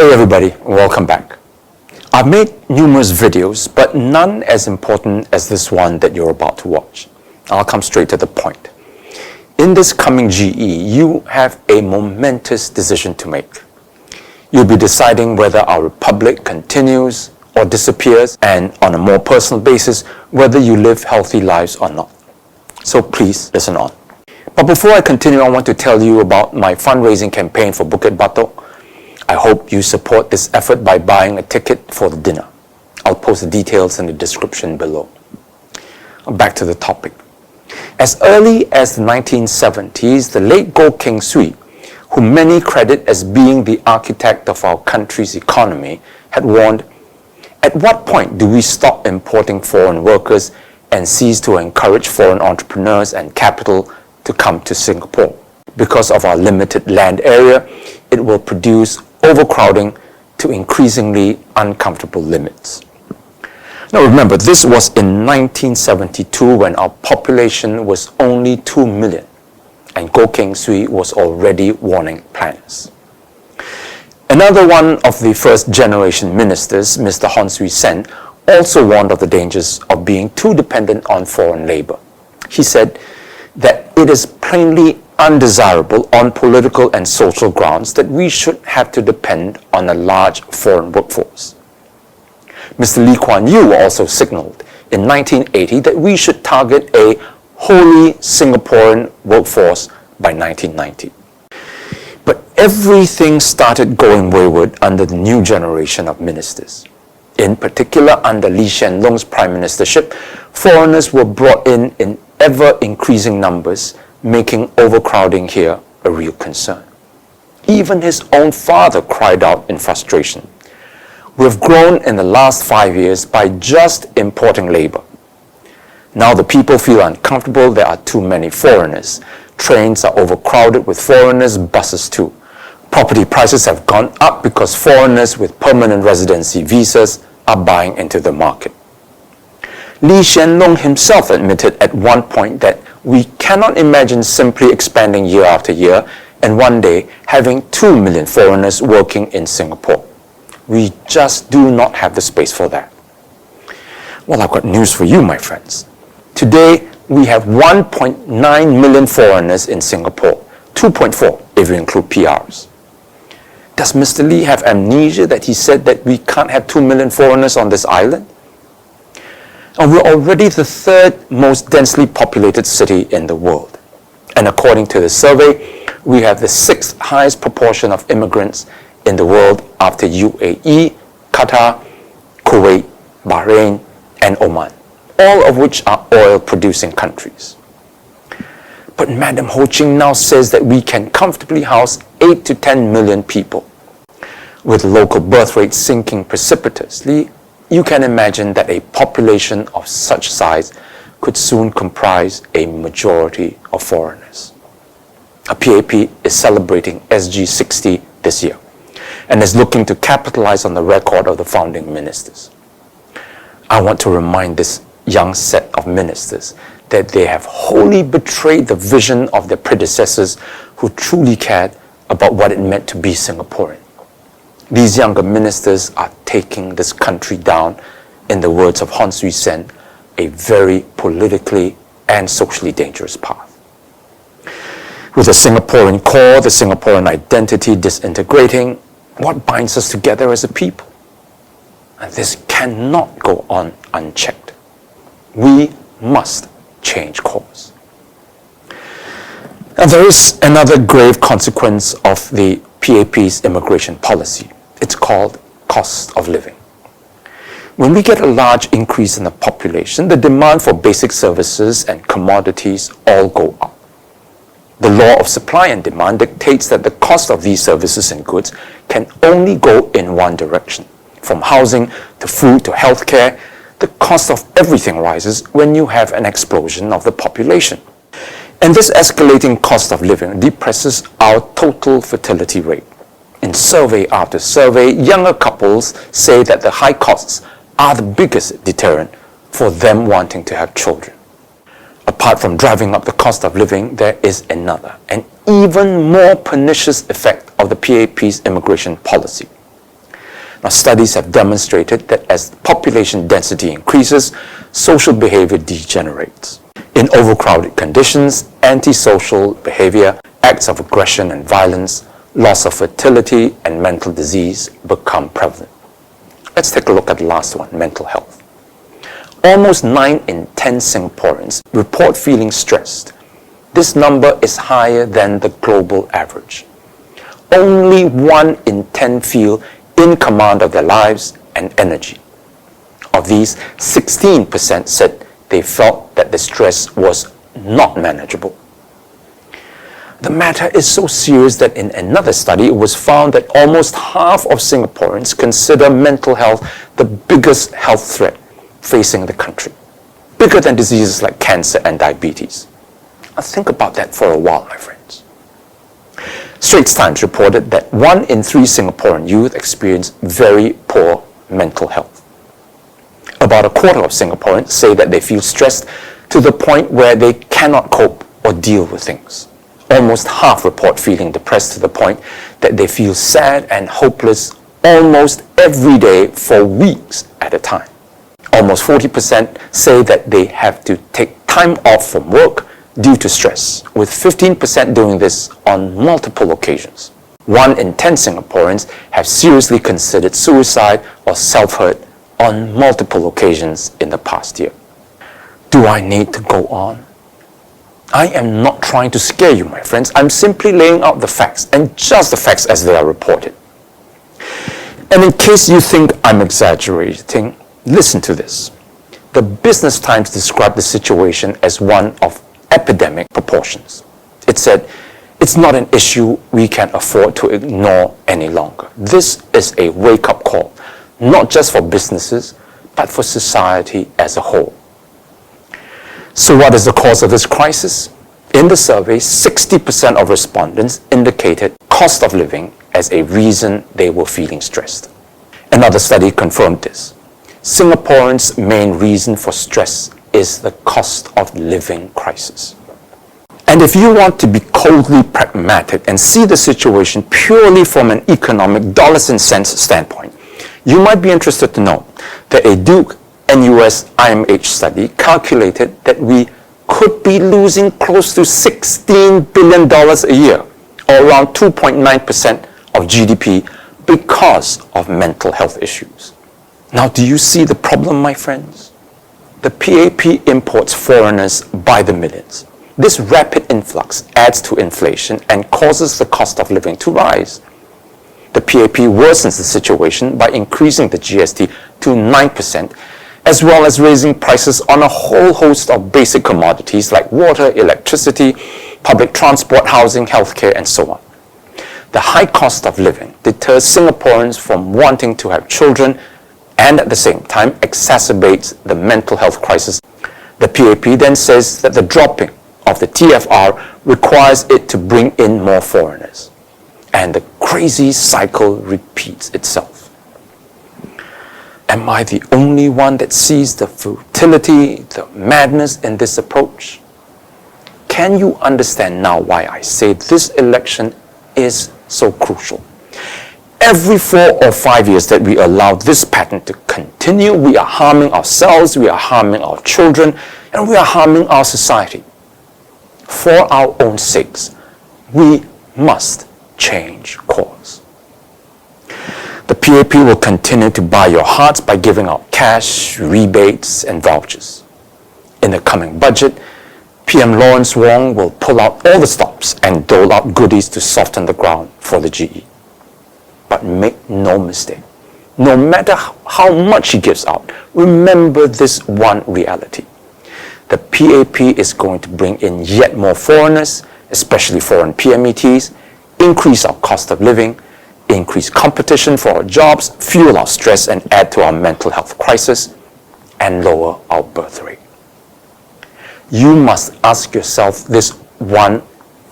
Hey everybody, welcome back. I've made numerous videos, but none as important as this one that you're about to watch. I'll come straight to the point. In this coming GE, you have a momentous decision to make. You'll be deciding whether our republic continues or disappears, and on a more personal basis, whether you live healthy lives or not. So please listen on. But before I continue, I want to tell you about my fundraising campaign for Bukit Batok. I hope you support this effort by buying a ticket for the dinner. I'll post the details in the description below. Back to the topic. As early as the 1970s, the late Goh Keng Swee, whom many credit as being the architect of our country's economy, had warned, at what point do we stop importing foreign workers and cease to encourage foreign entrepreneurs and capital to come to Singapore? Because of our limited land area, it will produce overcrowding to increasingly uncomfortable limits. Now remember, this was in 1972 when our population was only 2 million and Goh Keng Swee was already warning plans. Another one of the first generation ministers, Mr. Hon Swee Sen, also warned of the dangers of being too dependent on foreign labor. He said that it is plainly undesirable on political and social grounds that we should have to depend on a large foreign workforce. Mr. Lee Kuan Yew also signaled in 1980 that we should target a wholly Singaporean workforce by 1990. But everything started going wayward under the new generation of ministers. In particular, under Lee Hsien Loong's prime ministership, foreigners were brought in ever-increasing numbers, making overcrowding here a real concern. Even his own father cried out in frustration. We've grown in the last 5 years by just importing labor. Now the people feel uncomfortable, there are too many foreigners. Trains are overcrowded with foreigners, buses too. Property prices have gone up because foreigners with permanent residency visas are buying into the market. Lee Hsien Loong himself admitted at one point that we cannot imagine simply expanding year after year and one day having 2 million foreigners working in Singapore. We just do not have the space for that. Well, I've got news for you, my friends. Today, we have 1.9 million foreigners in Singapore, 2.4 if you include PRs. Does Mr. Lee have amnesia that he said that we can't have 2 million foreigners on this island? And we're already the third most densely populated city in the world. And according to the survey, we have the 6th highest proportion of immigrants in the world after UAE, Qatar, Kuwait, Bahrain, and Oman, all of which are oil-producing countries. But Madam Ho Ching now says that we can comfortably house 8 to 10 million people. With local birth rates sinking precipitously, you can imagine that a population of such size could soon comprise a majority of foreigners. A PAP is celebrating SG60 this year and is looking to capitalize on the record of the founding ministers. I want to remind this young set of ministers that they have wholly betrayed the vision of their predecessors who truly cared about what it meant to be Singaporean. These younger ministers are taking this country down, in the words of Hon Swee Sen, a very politically and socially dangerous path. With the Singaporean core, the Singaporean identity disintegrating, what binds us together as a people? And this cannot go on unchecked. We must change course. Now there is another grave consequence of the PAP's immigration policy. It's called cost of living. When we get a large increase in the population, the demand for basic services and commodities all go up. The law of supply and demand dictates that the cost of these services and goods can only go in one direction. From housing to food to healthcare, the cost of everything rises when you have an explosion of the population. And this escalating cost of living depresses our total fertility rate. In survey after survey, younger couples say that the high costs are the biggest deterrent for them wanting to have children. Apart from driving up the cost of living, there is another, an even more pernicious effect of the PAP's immigration policy. Now, studies have demonstrated that as population density increases, social behavior degenerates. In overcrowded conditions, antisocial behavior, acts of aggression and violence, loss of fertility, and mental disease become prevalent. Let's take a look at the last one, mental health. Almost 9 in 10 Singaporeans report feeling stressed. This number is higher than the global average. Only 1 in 10 feel in command of their lives and energy. Of these, 16% said they felt that the stress was not manageable. The matter is so serious that in another study, it was found that almost half of Singaporeans consider mental health the biggest health threat facing the country, bigger than diseases like cancer and diabetes. Now think about that for a while, my friends. Straits Times reported that 1 in 3 Singaporean youth experience very poor mental health. About a quarter of Singaporeans say that they feel stressed to the point where they cannot cope or deal with things. Almost half report feeling depressed to the point that they feel sad and hopeless almost every day for weeks at a time. Almost 40% say that they have to take time off from work due to stress, with 15% doing this on multiple occasions. 1 in 10 Singaporeans have seriously considered suicide or self-hurt on multiple occasions in the past year. Do I need to go on? I am not trying to scare you, my friends. I'm simply laying out the facts, and just the facts as they are reported. And in case you think I'm exaggerating, listen to this. The Business Times described the situation as one of epidemic proportions. It said, it's not an issue we can afford to ignore any longer. This is a wake-up call, not just for businesses, but for society as a whole. So what is the cause of this crisis? In the survey, 60% of respondents indicated cost of living as a reason they were feeling stressed. Another study confirmed this. Singaporeans' main reason for stress is the cost of living crisis. And if you want to be coldly pragmatic and see the situation purely from an economic dollars and cents standpoint, you might be interested to know that a Duke NUS IMH study calculated that we could be losing close to $16 billion a year, or around 2.9% of GDP, because of mental health issues. Now, do you see the problem, my friends? The PAP imports foreigners by the millions. This rapid influx adds to inflation and causes the cost of living to rise. The PAP worsens the situation by increasing the GST to 9%, as well as raising prices on a whole host of basic commodities like water, electricity, public transport, housing, healthcare, and so on. The high cost of living deters Singaporeans from wanting to have children and at the same time exacerbates the mental health crisis. The PAP then says that the dropping of the TFR requires it to bring in more foreigners. And the crazy cycle repeats itself. Am I the only one that sees the futility, the madness in this approach? Can you understand now why I say this election is so crucial? Every 4 or 5 years that we allow this pattern to continue, we are harming ourselves, we are harming our children, and we are harming our society. For our own sakes, we must change course. The PAP will continue to buy your hearts by giving out cash, rebates, and vouchers. In the coming budget, PM Lawrence Wong will pull out all the stops and dole out goodies to soften the ground for the GE. But make no mistake, no matter how much he gives out, remember this one reality. The PAP is going to bring in yet more foreigners, especially foreign PMETs, increase our cost of living, increase competition for our jobs, fuel our stress, and add to our mental health crisis, and lower our birth rate. You must ask yourself this one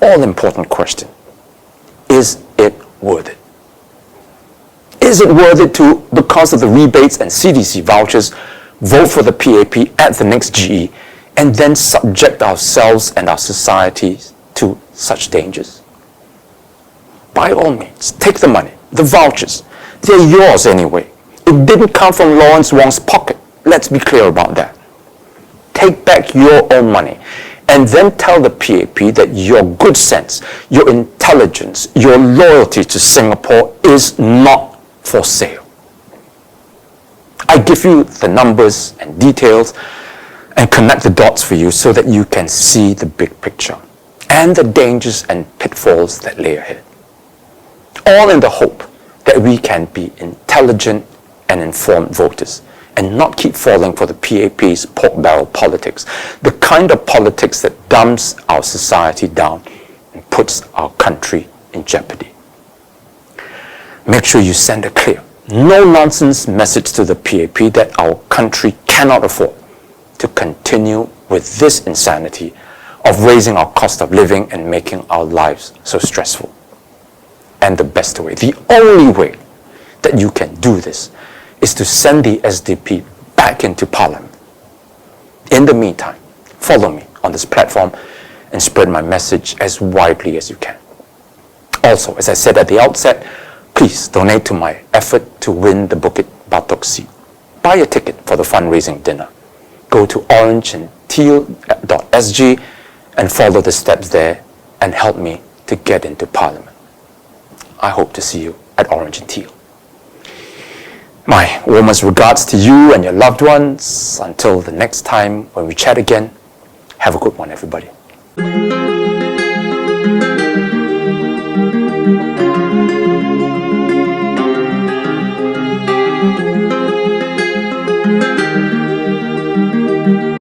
all-important question. Is it worth it? Is it worth it to, because of the rebates and CDC vouchers, vote for the PAP at the next GE and then subject ourselves and our societies to such dangers? By all means, take the money, the vouchers, They're yours anyway. It didn't come from Lawrence Wong's pocket. Let's be clear about that. Take back your own money and then tell the PAP that your good sense, your intelligence, your loyalty to Singapore is not for sale. I give you the numbers and details and connect the dots for you so that you can see the big picture and the dangers and pitfalls that lay ahead. All in the hope that we can be intelligent and informed voters and not keep falling for the PAP's pork barrel politics, the kind of politics that dumps our society down and puts our country in jeopardy. Make sure you send a clear, no-nonsense message to the PAP that our country cannot afford to continue with this insanity of raising our cost of living and making our lives so stressful. And the best way, the only way that you can do this is to send the SDP back into Parliament. In the meantime, follow me on this platform and spread my message as widely as you can. Also, as I said at the outset, please donate to my effort to win the Bukit Batok seat. Buy a ticket for the fundraising dinner. Go to orangeandteal.sg and follow the steps there and help me to get into Parliament. I hope to see you at Orange and Teal. My warmest regards to you and your loved ones. Until the next time when we chat again, have a good one, everybody.